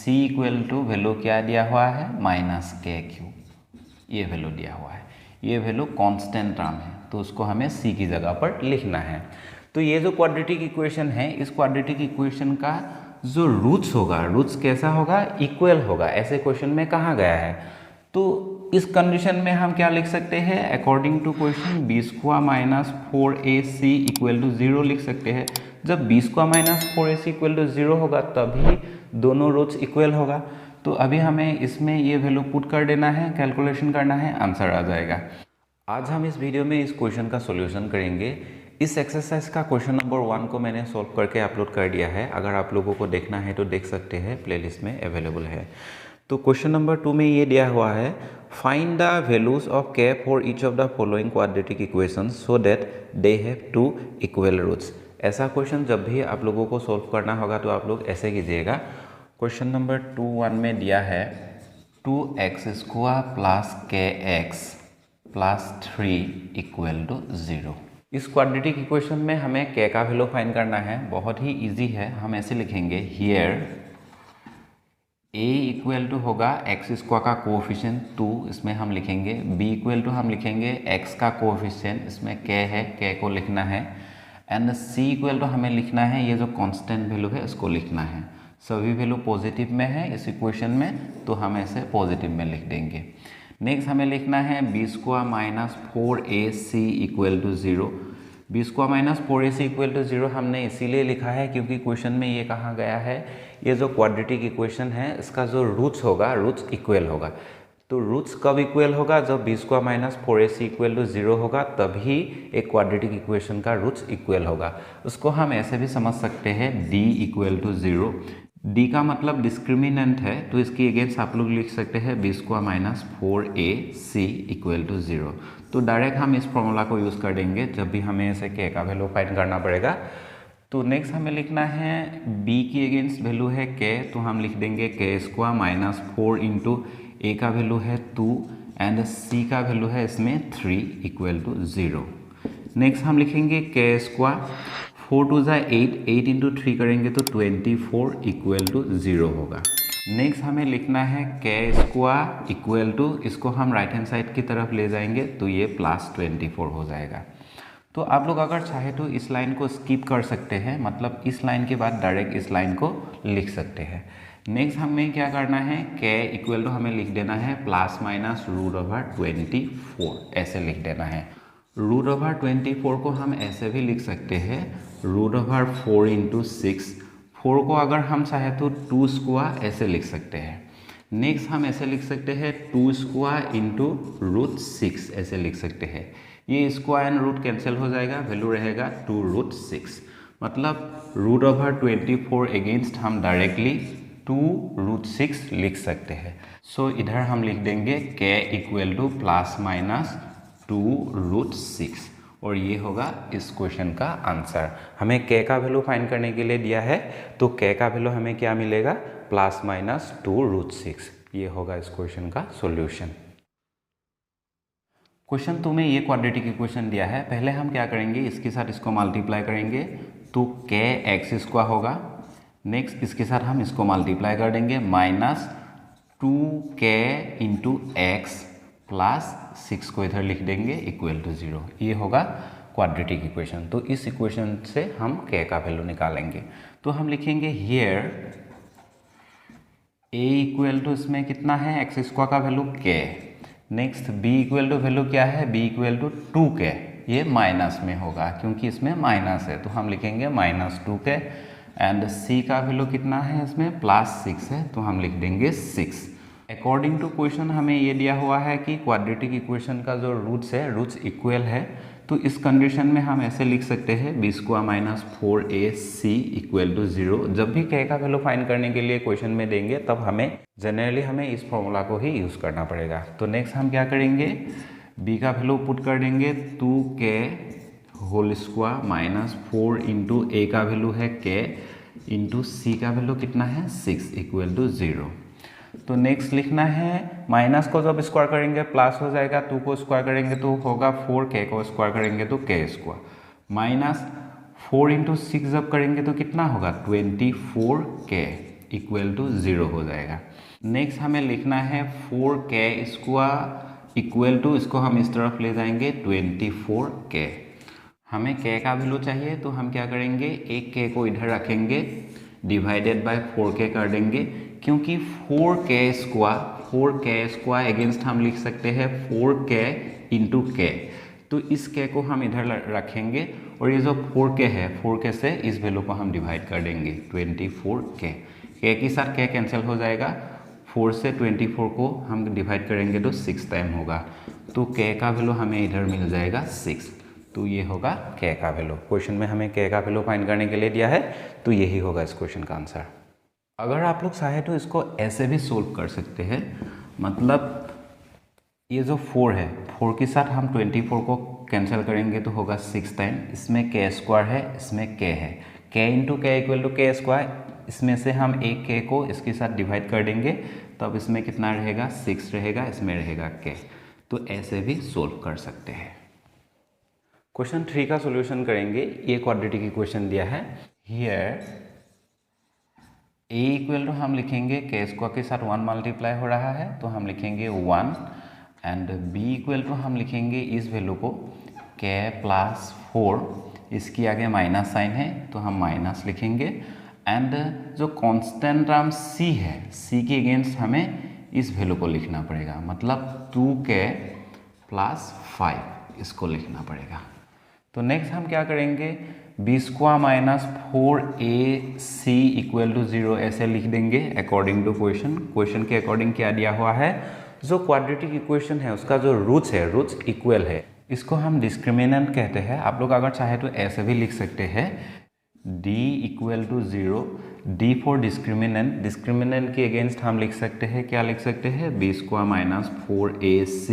C equal to value क्या दिया हुआ है, माइनस के क्यूब, ये वैल्यू दिया हुआ है। ये वैल्यू कांस्टेंट टर्म है तो उसको हमें सी की जगह पर लिखना है। तो ये जो क्वाड्रेटिक इक्वेशन है, इस क्वाड्रेटिक इक्वेशन का जो रूट्स होगा, रूट्स कैसा होगा, इक्वल होगा, ऐसे क्वेश्चन में कहा गया है। तो इस कंडीशन में हम क्या लिख सकते हैं, according to question b square minus 4ac equal to 0 लिख सकते हैं। जब b square minus 4ac equal to 0 होगा तभी दोनों रूट्स इक्वल होगा। तो अभी हमें इसमें ये वैल्यू पुट कर देना है, कैलकुलेशन करना है, आंसर आ जाएगा। आज हम इस वीडियो में इस क्वेश्चन का सॉल्यूशन करेंगे। इस एक्सरसाइज का क्वेश्चन नंबर 1 को मैंने सॉल्व करके अपलोड कर दिया है। अगर आप लोगों को देखना है तो देख सकते हैं, प्लेलिस्ट में अवेलेबल है। तो क्वेश्चन नंबर 2 में ये दिया हुआ है, find the values of k for each of the following quadratic equations so that they have two equal roots. ऐसा क्वेश्चन जब भी आप लोगों को सॉल्व करना होगा तो आप लोग ऐसे कीजिएगा। क्वेश्चन नंबर 2.1 में दिया है 2x square plus kx plus 3 equal to 0। इस क्वाड्रेटिक इक्वेशन में हमें k का वैल्यू फाइंड करना है। बहुत ही इजी है, हम ऐसे लिखेंगे हियर a इक्वल टू होगा x स्क्वायर का कोएफिशिएंट 2, इसमें हम लिखेंगे b इक्वल टू हम लिखेंगे x का कोएफिशिएंट, इसमें k है, k को लिखना है, एंड c इक्वल टू हमें लिखना है ये जो कांस्टेंट वैल्यू है इसको लिखना है। सभी वैल्यू पॉजिटिव में है इस इक्वेशन में तो हम ऐसे पॉजिटिव में लिख देंगे। नेक्स्ट हमें लिखना है b square minus 4ac equal to 0। B square minus 4ac equal to 0 हमने इसीलिए लिखा है क्योंकि क्वेश्चन में ये कहा गया है ये जो क्वाड्रेटिक इक्वेशन है इसका जो रूट्स होगा, रूट्स इक्वल होगा। तो रूट्स कब इक्वल होगा, जब b square minus 4ac equal to 0 होगा तभी एक क्वाड्रेटिक इक्वेशन का रूट्स इक्वल होगा। उसको हम ऐसे भी समझ सकते हैं d इक्वल टू 0। d का मतलब डिस्क्रिमिनेंट है तो इसकी अगेंस्ट आप लोग लिख सकते हैं b square minus 4ac equal to 0। तो डायरेक्ट हम इस फॉर्मूला को यूज़ कर देंगे जब भी हमें ऐसे k का वैल्यू फाइंड करना पड़ेगा। तो नेक्स्ट हमें लिखना है b की अगेंस्ट वैल्यू है k, तो हम लिख देंगे k square minus 4 into a का वैल्यू है 2 एंड c का वैल्यू है इसमें 3 इक्वल टू 0। नेक्स्ट हम लिखेंगे k स्क्वायर 4 टू ज़ा 8, 8 इंटू 3 करेंगे तो 24 इक्वल टू 0 होगा। नेक्स्ट हमें लिखना है k स्क्वायर इक्वल टू, इसको हम राइट हैंड साइड की तरफ ले जाएंगे तो ये प्लस 24 हो जाएगा। तो आप लोग अगर चाहे तो इस लाइन को स्किप कर सकते हैं, मतलब इस लाइन के बाद डायरेक्ट इस लाइन को लिख सकते हैं। नेक्स्ट हमें क्या करना है, k इक्वल टू हमें लिख देना है प्लस माइनस रूट ओवर 24, ऐसे लिख देना है। रूट ओवर 24 को हम ऐसे भी लिख सकते हैं रूट ओवर 4 इंटू 6। 4 को अगर हम चाहे तो 2 स्क्वायर ऐसे लिख सकते हैं। नेक्स्ट हम ऐसे लिख सकते हैं 2 स्क्वायर इंटू रूट 6 ऐसे लिख सकते हैं। ये स्क्वायर एंड रूट कैंसिल हो जाएगा, वैल्यू रहेगा 2 रूट 6। मतलब रूट ओवर 24 अगेंस्ट हम डायरेक्टली 2 रूट 6 लिख सकते हैं। सो इधर हम लिख देंगे k equal to plus minus 2 root 6 और ये होगा इस क्वेश्चन का आंसर। हमें k का वैल्यू फाइंड करने के लिए दिया है तो k का वैल्यू हमें क्या मिलेगा, प्लस माइनस 2 रूट 6। ये होगा इस क्वेश्चन का सॉल्यूशन। क्वेश्चन 2 में ये क्वाड्रेटिक इक्वेशन दिया है। पहले हम क्या करेंगे, इसके साथ इसको मल्टीप्लाई करेंगे तो k x स्क्वायर होगा। नेक्स्ट इसके साथ हम इसको मल्टीप्लाई कर देंगे minus 2k into x plus 6 को इधर लिख देंगे इक्वल टू 0। ये होगा क्वाड्रेटिक इक्वेशन। तो इस इक्वेशन से हम k का वैल्यू निकालेंगे। तो हम लिखेंगे हियर a इक्वल टू इसमें कितना है, x स्क्वायर का value k। Next b equal to value क्या है, b इक्वल टू 2k, ये माइनस में होगा क्योंकि इसमें माइनस है तो हम लिखेंगे माइनस 2k। एंड c का वैल्यू कितना है, इसमें प्लस 6 है तो हम लिख देंगे 6। अकॉर्डिंग टू क्वेश्चन हमें ये दिया हुआ है कि क्वाड्रेटिक इक्वेशन का जो रूट्स है, रूट्स इक्वल है। तो इस कंडीशन में हम ऐसे लिख सकते हैं b square minus 4ac equal to 0। जब भी k का वैल्यू फाइंड करने के लिए क्वेश्चन में देंगे तब हमें जनरली इस फॉर्मूला को ही यूज़ करना पड़ेगा। तो नेक्स्ट हम क्या करेंगे, b का वैल्यू पुट कर देंगे 2k whole square minus 4 into a का वैल्यू है k इंटू c का वैल्यू कितना है 6 इक्वल टू 0। तो नेक्स्ट लिखना है माइनस को जब स्क्वायर करेंगे प्लस हो जाएगा, 2 को स्क्वायर करेंगे तो होगा 4, k को स्क्वायर करेंगे तो k स्क्वायर माइनस 4 इंटू 6 जब करेंगे तो कितना होगा 24k इक्वल टू 0 हो जाएगा। नेक्स्ट हमें लिखना है 4k² इक्वल टू, इसको हम इस तरफ ले जाएंगे 24k। हमें k का वैल्यू चाहिए तो हम क्या करेंगे, एक k को इधर रखेंगे, डिवाइडेड बाय 4k कर देंगे, क्योंकि 4k² अगेंस्ट हम लिख सकते हैं 4k इंटू k। तो इस k को हम इधर रखेंगे और ये जो 4k है, 4k से इस वैल्यू को हम डिवाइड कर देंगे 24k। k के साथ k कैंसिल हो जाएगा, 4 से 24 को हम डिवाइड करेंगे तो 6 टाइम होगा, तो k का वैल्यू हमें इधर मिल जाएगा 6। तो ये होगा k का वैल्यू। क्वेश्चन में हमें k का वैल्यू फाइंड करने के लिए दिया है, तो यही होगा इस क्वेश्चन का आंसर। अगर आप लोग चाहे तो इसको ऐसे भी सोल्व कर सकते हैं, मतलब ये जो 4 है, 4 के साथ हम 24 को कैंसिल करेंगे तो होगा 6 टाइम, इसमें k² है, इसमें k है, k into k equal to k², इसमें से हम एक k को इसके साथ डिवाइड कर देंगे, तब इसमें कितना रहेगा, 6 रहेगा, इसमें रहेगा k। तो ऐसे भी सोल्व कर सकते हैं। क्वेश्चन 3 का सॉल्यूशन करेंगे। ये क्वाड्रेटिक इक्वेशन दिया है, हियर a इक्वल टू हम लिखेंगे k² के साथ 1 मल्टीप्लाई हो रहा है तो हम लिखेंगे 1, एंड b इक्वल टू हम लिखेंगे इस वैल्यू को k प्लस 4, इसकी आगे माइनस साइन है तो हम माइनस लिखेंगे, एंड जो कांस्टेंट टर्म c है, c के अगेंस्ट हमें इस वैल्यू को लिखना पड़ेगा, मतलब 2k प्लस 5 इसको लिखना पड़ेगा। तो नेक्स्ट हम क्या करेंगे, b² minus 4ac equal to 0 ऐसे लिख देंगे अकॉर्डिंग टू क्वेश्चन। क्वेश्चन के अकॉर्डिंग क्या दिया हुआ है, जो क्वाड्रेटिक इक्वेशन है उसका जो रूट्स है, रूट्स इक्वल है, इसको हम डिस्क्रिमिनेंट कहते हैं। आप लोग अगर चाहे तो ऐसे भी लिख सकते हैं, d equal to 0, d for discriminant, discriminant के अगेंस्ट हम लिख सकते हैं, क्या लिख सकते हैं, b² minus 4ac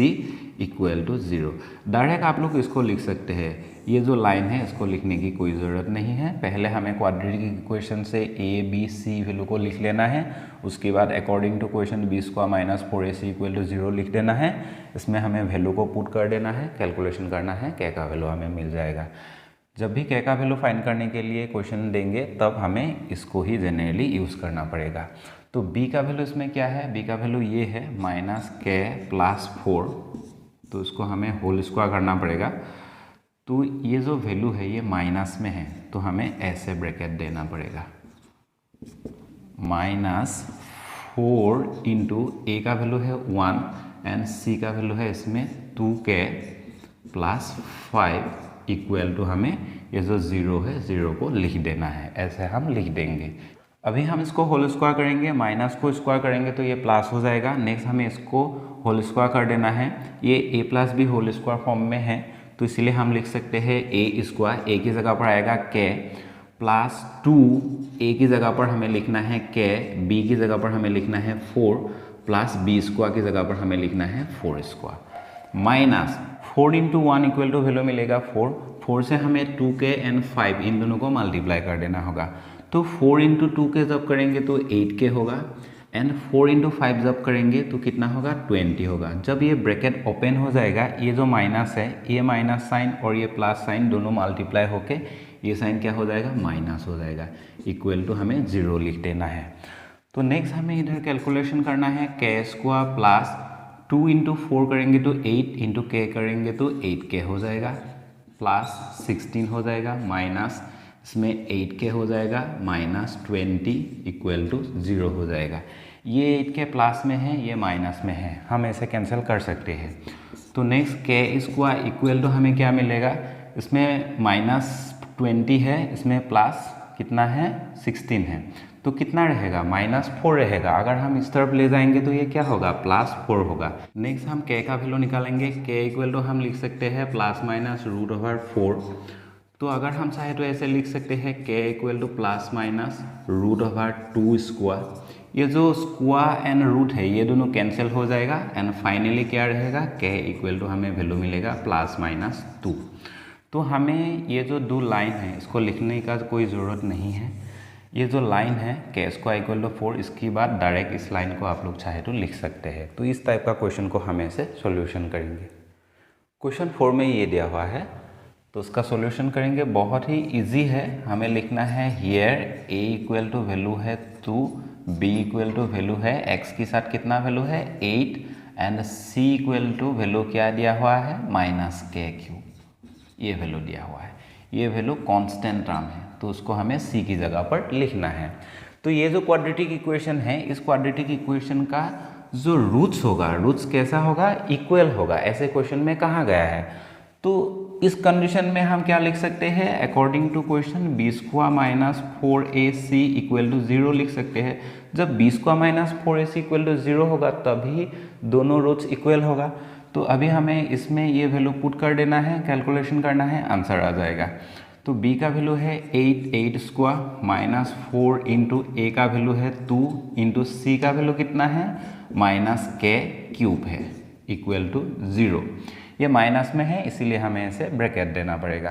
equal to 0। Direct आप लोग इसको लिख सकते हैं, ये जो लाइन है इसको लिखने की कोई ज़रूरत नहीं है। पहले हमें क्वाड्रेटिक इक्वेशन से a b c वैल्यू को लिख लेना है, उसके बाद according to question b² minus 4ac equal to 0 लिख देना है, इसमें हमें वैल्यू को पुट कर देना है, कैलकुलेशन करना है, k का वैल्यू हमें मिल जाएगा। जब भी k का वैल्यू फाइंड करने के लिए क्वेश्चन देंगे तब हमें इसको ही जनरली यूज़ करना पड़ेगा। तो b का वैल्यू इसमें क्या है, b का वैल्यू ये है माइनस k प्लस 4, तो इसको हमें होल स्क्वायर करना पड़ेगा। तो ये जो वैल्यू है ये माइनस में है, तो हमें ऐसे ब्रैकेट देना पड़ेगा, माइनस 4 इंटू ए का वैल्यू है 1 एंड सी का वैल्यू है इसमें 2k प्लस 5 इक्वल टू हमें ये जो 0 है 0 को लिख देना है, ऐसे हम लिख देंगे। अभी हम इसको होल स्क्वायर करेंगे, माइनस को स्क्वायर करेंगे तो ये प्लस हो जाएगा। नेक्स्ट हमें इसको होल स्क्वायर कर देना है, ये a प्लस भी होल स्क्वायर फॉर्म में है, तो इसलिए हम लिख सकते हैं a², a की जगह पर आएगा k प्लस 2, a की जगह पर हमें लिखना है k, b की जगह पर हमें लिखना है 4 प्लस b² की जगह पर हमें लिखना है 4², minus 4 into 1 equal to value मिलेगा 4, 4 से हमें 2k एंड 5 इन दोनों को मल्टीप्लाई कर देना होगा, तो 4 इंटू 2k जब करेंगे तो 8k होगा, एंड 4 इंटू 5 जब करेंगे तो कितना होगा, 20 होगा। जब ये ब्रैकेट ओपन हो जाएगा, ये जो माइनस है, ये माइनस साइन और ये प्लस साइन दोनों मल्टीप्लाई होके ये साइन क्या हो जाएगा, माइनस हो जाएगा, इक्वल टू हमें 0 लिख देना है। तो नेक्स्ट हमें इधर कैलकुलेशन करना है, k² प्लस 2 इंटू 4 करेंगे तो 8 इंटू k करेंगे तो 8k हो जाएगा, प्लस 16 हो जाएगा, माइनस इसमें 8k हो जाएगा, माइनस 20 इक्वल टू 0 हो जाएगा। ये 8k प्लस में है, ये माइनस में है, हम ऐसे कैंसिल कर सकते हैं। तो नेक्स्ट k² इक्वल टू हमें क्या मिलेगा, इसमें माइनस 20 है, इसमें प्लस कितना है, 16 है, तो कितना रहेगा, माइनस 4 रहेगा। अगर हम इस तरफ ले जाएंगे तो ये क्या होगा, प्लस 4 होगा। नेक्स्ट हम k का वैल्यू निकालेंगे, k इक्वल टू हम लिख सकते हैं प्लस माइनस √4। तो अगर हम चाहे तो ऐसे लिख सकते हैं k equal to plus minus √2²। ये जो स्क्वायर एंड रूट है ये दोनों कैंसिल हो जाएगा, एंड फाइनली क्या रहेगा, k इक्वल टू हमें वैल्यू मिलेगा प्लस माइनस 2। तो हमें ये जो दो लाइन है इसको लिखने का कोई ज़रूरत नहीं है, ये जो लाइन है k² इक्वल टू 4, इसकी बाद डायरेक्ट इस लाइन को आप लोग चाहे तो लिख सकते हैं। तो इस टाइप का क्वेश्चन को हम ऐसे सॉल्यूशन करेंगे। क्वेश्चन 4 में ये दिया हुआ है तो उसका सॉल्यूशन करेंगे, बहुत ही इजी है। हमें लिखना है here a equal to value है 2, b इक्वल टू वैल्यू है x के साथ कितना वैल्यू है 8 and c equal to value क्या दिया हुआ है -k³, ये वैल्यू दिया हुआ है। ये वैल्यू कांस्टेंट टर्म है तो उसको हमें c की जगह पर लिखना है। तो ये जो क्वाड्रेटिक इक्वेशन है, इस क्वाड्रेटिक इक्वेशन का जो रूट्स होगा, रूट्स कैसा होगा, इक्वल होगा, ऐसे क्वेश्चन में कहा गया है। तो इस कंडीशन में हम क्या लिख सकते हैं, according to question b² - 4ac equal to 0 लिख सकते हैं। जब b² - 4ac इक्वल टू 0 होगा तभी दोनों रूट्स इक्वल होगा। तो अभी हमें इसमें ये वैल्यू पुट कर देना है, कैलकुलेशन करना है, आंसर आ जाएगा। तो b का वैल्यू है 8² -4 इंटू a का वैल्यू है 2 इंटू c का वैल्यू कितना है -k³ है इक्वल टू 0। ये माइनस में है इसीलिए हमें इसे ब्रैकेट देना पड़ेगा।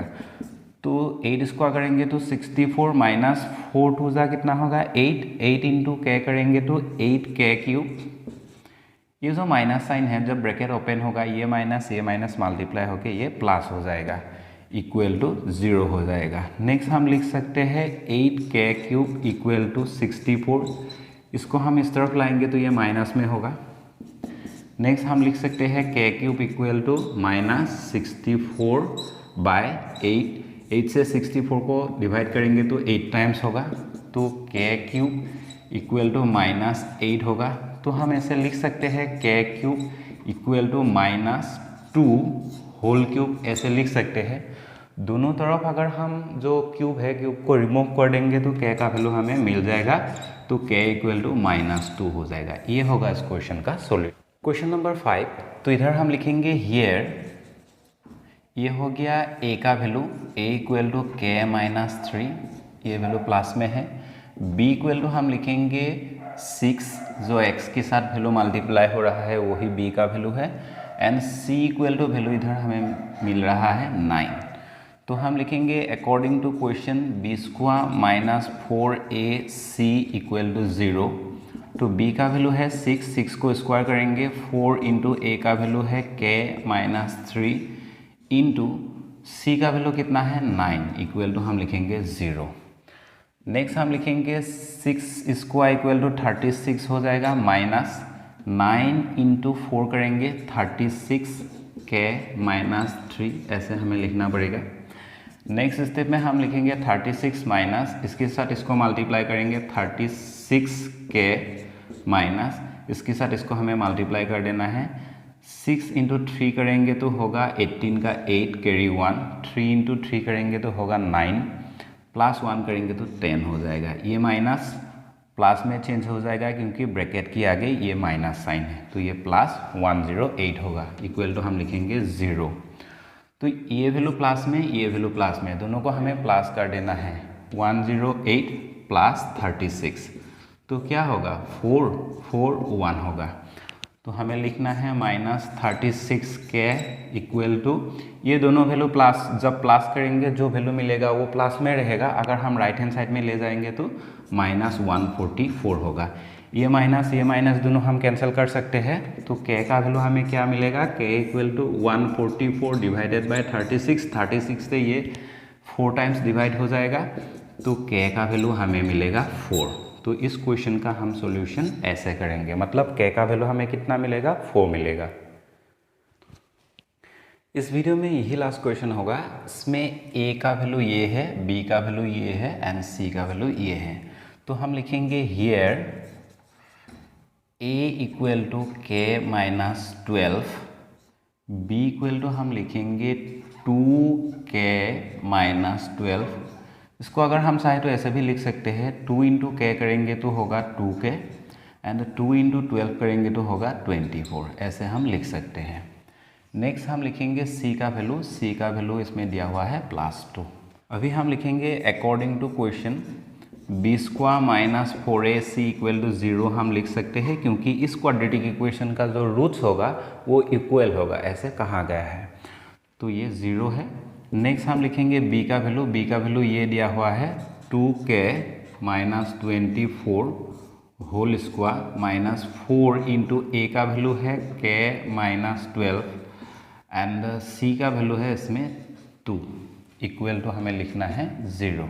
तो 8 स्क्वायर करेंगे तो 64 माइनस 4 टू जा कितना होगा 8 इंटू k करेंगे तो 8k³। ये जो माइनस साइन है जब ब्रैकेट ओपन होगा ये माइनस मल्टीप्लाई होके ये प्लस हो जाएगा इक्वल टू 0 हो जाएगा। नेक्स्ट हम लिख सकते हैं 8k³ इक्वल टू 64। इसको हम इस तरफ लाएंगे तो ये माइनस में होगा। नेक्स्ट हम लिख सकते हैं k³ इक्वल टू -64/8। 8 से 64 को डिवाइड करेंगे तो 8 टाइम्स होगा तो k³ इक्वल टू -8 होगा। तो हम ऐसे लिख सकते हैं k³ equal to -2 whole cube, ऐसे लिख सकते हैं। दोनों तरफ अगर हम जो क्यूब है क्यूब को रिमूव कर देंगे तो k का वैल्यू हमें मिल जाएगा तो k इक्वल टू -2 हो जाएगा। ये होगा इस क्वेश्चन का सोल्यूशन। क्वेश्चन नंबर 5, तो इधर हम लिखेंगे हियर, ये हो गया a का value a equal to k-3, ये वैल्यू प्लस में है। b इक्वल टू हम लिखेंगे 6 जो x के साथ वैल्यू मल्टीप्लाई हो रहा है वही b का वैल्यू है and c equal to value इधर हमें मिल रहा है 9। तो हम लिखेंगे according to question b² - 4ac equal to 0। तो b का वैल्यू है 6 को स्क्वायर करेंगे 4 इंटू a का वैल्यू है k-3 इंटू c का वैल्यू कितना है 9 इक्वल टू हम लिखेंगे 0। नेक्स्ट हम लिखेंगे 6 स्क्वायर इक्वल टू 36 हो जाएगा -9 इंटू 4 करेंगे 36 k-3, ऐसे हमें लिखना पड़ेगा। नेक्स्ट स्टेप में हम लिखेंगे 36 माइनस इसके साथ इसको मल्टीप्लाई करेंगे 36k माइनस इसके साथ इसको हमें मल्टीप्लाई कर देना है। 6 इंटू 3 करेंगे तो होगा 18 का 8 कैरी 1, 3 इंटू 3 करेंगे तो होगा 9 प्लस 1 करेंगे तो 10 हो जाएगा। ये माइनस प्लस में चेंज हो जाएगा क्योंकि ब्रैकेट के आगे ये माइनस साइन है तो ये प्लस 108 होगा इक्वल टू हम लिखेंगे 0। तो ये वैल्यू प्लस में ये वैल्यू प्लस में, दोनों को हमें प्लस कर देना है। 108 प्लस 36 तो क्या होगा 441 होगा। तो हमें लिखना है -36k इक्वल टू, ये दोनों वैल्यू प्लस, जब प्लस करेंगे जो वैल्यू मिलेगा वो प्लस में रहेगा। अगर हम राइट हैंड साइड में ले जाएंगे तो -144 होगा। ये माइनस दोनों हम कैंसिल कर सकते हैं तो k का वैल्यू हमें क्या मिलेगा k equal to 144 divided by 36 से ये 4 टाइम्स डिवाइड हो जाएगा तो k का वैल्यू हमें मिलेगा 4। तो इस क्वेश्चन का हम सॉल्यूशन ऐसे करेंगे, मतलब k का वैल्यू हमें कितना मिलेगा 4 मिलेगा। इस वीडियो में यही लास्ट क्वेश्चन होगा। इसमें a का वैल्यू ये है, b का वैल्यू ये है एंड c का वैल्यू ये है। तो हम लिखेंगे here a equal to k-12, b equal to हम लिखेंगे 2k-12। इसको अगर हम चाहे तो ऐसे भी लिख सकते हैं 2 इंटू k करेंगे तो होगा 2k एंड 2 इंटू 12 करेंगे तो होगा 24, ऐसे हम लिख सकते हैं। नेक्स्ट हम लिखेंगे c का वैल्यू इसमें दिया हुआ है +2। अभी हम लिखेंगे according to question b² - 4ac equal to 0 हम लिख सकते हैं क्योंकि इस क्वाड्रेटिक इक्वेशन का जो रूट्स होगा वो इक्वल होगा, ऐसे कहा गया है। तो ये 0 है। नेक्स्ट हम लिखेंगे b का वैल्यू ये दिया हुआ है 2k - 24 whole square -4 into a का वैल्यू है k-12 एंड c का वैल्यू है इसमें 2 इक्वल टू हमें लिखना है 0।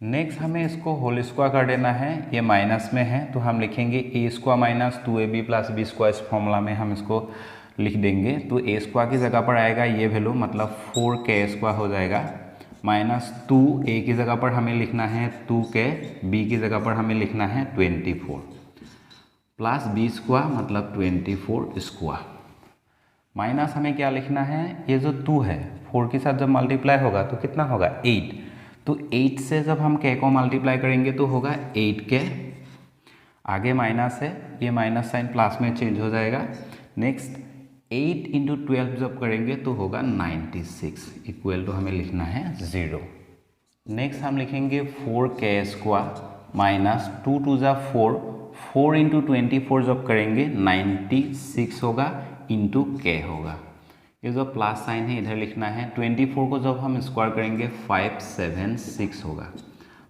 नेक्स्ट हमें इसको होल स्क्वायर कर देना है, ये माइनस में है तो हम लिखेंगे A square minus 2ab plus B square, इस फॉर्मूला में हम इसको लिख देंगे। तो ए स्क्वायर की जगह पर आएगा ये वैल्यू, मतलब 4k स्क्वायर हो जाएगा, माइनस 2 ए की जगह पर हमें लिखना है 2k, बी की जगह पर हमें लिखना है 24 प्लस बी स्क्वायर मतलब 24 स्क्वायर, माइनस हमें क्या लिखना है, ये जो 2 है 4 के साथ जब मल्टीप्लाई होगा तो कितना होगा 8, तो 8 से जब हम k को मल्टीप्लाई करेंगे तो होगा 8k, आगे माइनस है, ये माइनस साइन प्लस में चेंज हो जाएगा। नेक्स्ट 8 इंटू 12 जब करेंगे तो होगा 96, इक्वल टू हमें लिखना है 0। नेक्स्ट हम लिखेंगे 4k स्क्वायर माइनस 2 2 जा 4, 4 इंटू 24 जब करेंगे 96 होगा इंटू k होगा, ये जो प्लस साइन है इधर लिखना है। 24 को जब हम स्क्वायर करेंगे 576 होगा,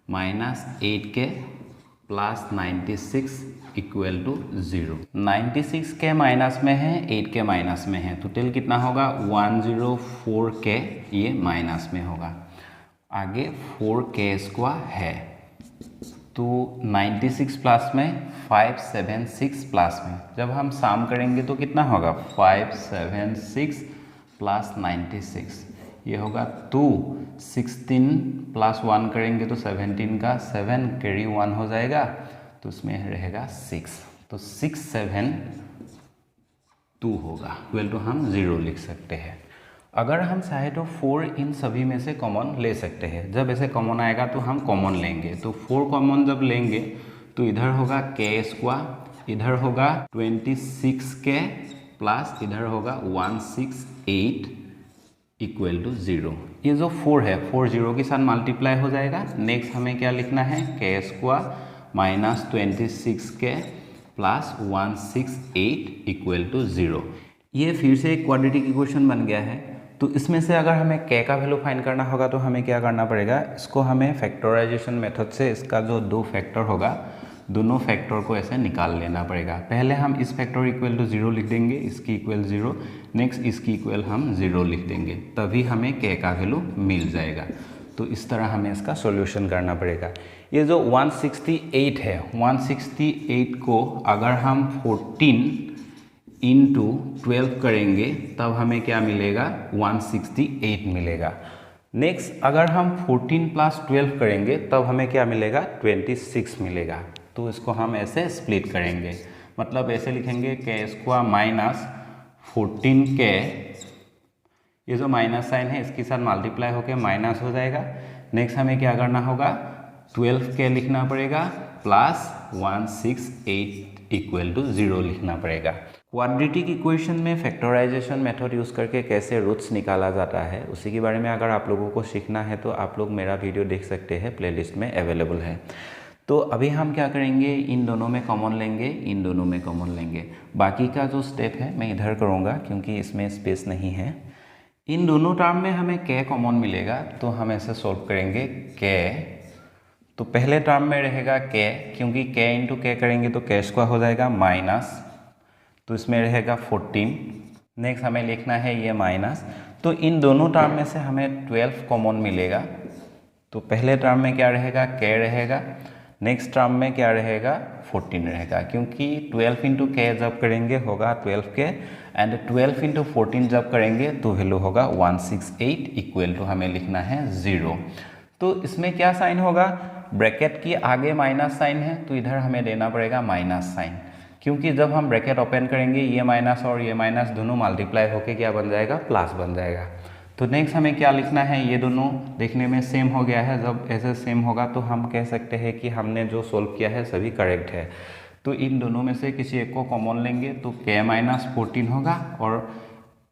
minus 8k plus 96 equal to 0। 96k minus में है, 8k माइनस में है, तो टोटल कितना होगा 104k, ये माइनस में होगा। आगे 4k स्क्वायर है तो 96 प्लस में 576 प्लस में जब हम सम करेंगे तो कितना होगा 576 प्लस 96, ये होगा 2, 16 प्लस 1 करेंगे तो 17 का 7 कैरी 1 हो जाएगा, तो उसमें रहेगा 6, तो 6 7 2 होगा, इक्वल टू हम 0 लिख सकते हैं। अगर हम चाहे तो 4 इन सभी में से कॉमन ले सकते हैं, जब ऐसे कॉमन आएगा तो हम कॉमन लेंगे, तो 4 कॉमन जब लेंगे तो इधर होगा k स्क्वायर, इधर होगा 26k प्लस इधर होगा 168 इक्वल टू 0। ये जो 4 है 4 0 के साथ मल्टीप्लाई हो जाएगा। नेक्स्ट हमें क्या लिखना है k square minus 26k plus 168 equal to 0। ये फिर से एक क्वाड्रेटिक इक्वेशन बन गया है। तो इसमें से अगर हमें k का वैल्यू फाइंड करना होगा तो हमें क्या करना पड़ेगा, इसको हमें फैक्टराइजेशन मेथड से इसका जो 2 फैक्टर होगा दोनों फैक्टर को ऐसे निकाल लेना पड़ेगा। पहले हम इस फैक्टर इक्वल टू 0 लिख देंगे, इसकी इक्वल 0, नेक्स्ट इसकी इक्वल हम 0 लिख देंगे, तभी हमें k का वैल्यू मिल जाएगा। तो इस तरह हमें इसका सॉल्यूशन करना पड़ेगा। ये जो 168 है, 168 को अगर हम 14 इंटू 12 करेंगे तब हमें क्या मिलेगा 168 मिलेगा। नेक्स्ट अगर हम 14 प्लस 12 करेंगे तब हमें क्या मिलेगा 26 मिलेगा। तो इसको हम ऐसे स्प्लिट करेंगे, मतलब ऐसे लिखेंगे k स्क्वायर माइनस 14k, ये जो माइनस साइन है इसके साथ मल्टीप्लाई होकर माइनस हो जाएगा। नेक्स्ट हमें क्या करना होगा 12k लिखना पड़ेगा प्लस 168 इक्वल टू 0 लिखना पड़ेगा। क्वाड्रेटिक इक्वेशन में फैक्टराइजेशन मेथड यूज़ करके कैसे रूट्स निकाला जाता है उसी के बारे में अगर आप लोगों को सीखना है तो आप लोग मेरा वीडियो देख सकते हैं, प्लेलिस्ट में अवेलेबल है। तो अभी हम क्या करेंगे, इन दोनों में कॉमन लेंगे, इन दोनों में कॉमन लेंगे। बाकी का जो स्टेप है मैं इधर करूँगा क्योंकि इसमें स्पेस नहीं है। इन दोनों टर्म में हमें k कॉमन मिलेगा तो हम ऐसे सॉल्व करेंगे k। तो पहले टर्म में रहेगा k, क्योंकि k इंटू k करेंगे तो k स्क्वायर हो जाएगा माइनस, तो इसमें रहेगा 14। नेक्स्ट हमें लिखना है ये माइनस, तो इन दोनों टर्म में से हमें 12 कॉमन मिलेगा। तो पहले टर्म में क्या रहेगा k रहेगा, नेक्स्ट टर्म में क्या रहेगा 14 रहेगा, क्योंकि 12 इंटू k जब करेंगे होगा 12k एंड 12 इंटू 14 जब करेंगे तो वैल्यू होगा 168 इक्वल टू हमें लिखना है 0। तो इसमें क्या साइन होगा, ब्रैकेट की आगे माइनस साइन है तो इधर हमें देना पड़ेगा माइनस साइन, क्योंकि जब हम ब्रैकेट ओपन करेंगे ये माइनस और ये माइनस दोनों मल्टीप्लाई होके क्या बन जाएगा प्लस बन जाएगा। तो नेक्स्ट हमें क्या लिखना है, ये दोनों देखने में सेम हो गया है, जब ऐसे सेम होगा तो हम कह सकते हैं कि हमने जो सोल्व किया है सभी करेक्ट है। तो इन दोनों में से किसी एक को कॉमन लेंगे तो k माइनस 14 होगा और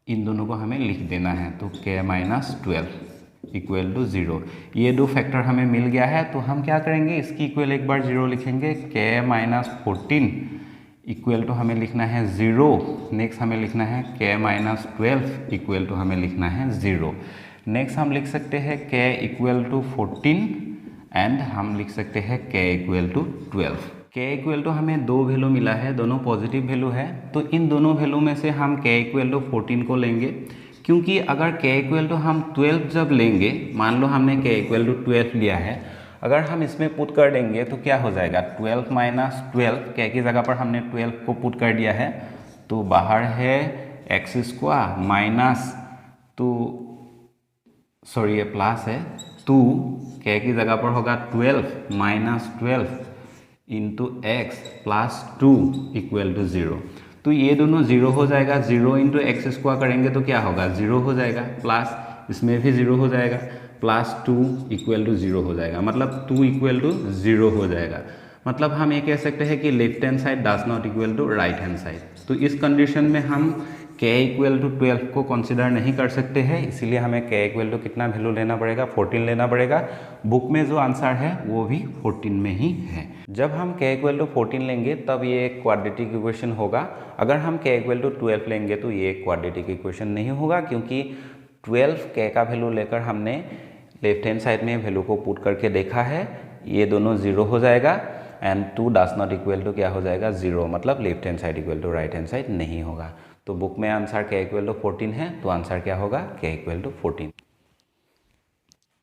इन दोनों को हमें लिख देना है, तो k माइनस 12 इक्वल टू 0। ये दो फैक्टर हमें मिल गया है तो हम क्या करेंगे, इसकी इक्वल एक बार 0 लिखेंगे, k माइनस 14 इक्वल टू हमें लिखना है 0। नेक्स्ट हमें लिखना है k माइनस 12 इक्वल टू हमें लिखना है 0। नेक्स्ट हम लिख सकते हैं k इक्वल टू 14 एंड हम लिख सकते हैं k equal to 12। k equal to हमें दो वैल्यू मिला है, दोनों पॉजिटिव वैल्यू है, तो इन दोनों वैल्यू में से हम k इक्वल टू 14 को लेंगे, क्योंकि अगर k इक्वल टू हम 12 जब लेंगे, मान लो हमने k इक्वल टू 12 लिया है, अगर हम इसमें पुट कर देंगे तो क्या हो जाएगा 12 माइनस 12 के की जगह पर हमने 12 को पुट कर दिया है, तो बाहर है एक्स स्क्वायर माइनस सॉरी ये प्लस है 2 के की जगह पर होगा 12 minus 12 into x plus 2 equal to 0। तो ये दोनों 0 हो जाएगा, 0 इंटू एक्स स्क्वायर करेंगे तो क्या होगा 0 हो जाएगा, प्लस इसमें भी 0 हो जाएगा, प्लस 2 इक्वल टू 0 हो जाएगा, मतलब 2 इक्वल टू 0 हो जाएगा। मतलब हम ये कह सकते हैं कि left hand side does not equal to right hand side. तो इस कंडीशन में हम k इक्वल टू 12 को कंसिडर नहीं कर सकते हैं, इसीलिए हमें k इक्वल टू कितना वैल्यू लेना पड़ेगा 14 लेना पड़ेगा। बुक में जो आंसर है वो भी 14 में ही है। जब हम k इक्वल टू 14 लेंगे तब ये एक क्वाड्रेटिक इक्वेशन होगा। अगर हम k इक्वल टू 12 लेंगे तो ये एक क्वाड्रेटिक इक्वेशन नहीं होगा, क्योंकि 12 k का वैल्यू लेकर हमने लेफ्ट हैंड साइड में वैल्यू को पुट करके देखा है, ये दोनों 0 हो जाएगा and 2 does not equal to क्या हो जाएगा 0, मतलब left hand side equal to right hand side नहीं होगा। तो बुक में आंसर k इक्वल टू 14 है, तो आंसर क्या होगा k इक्वल टू 14।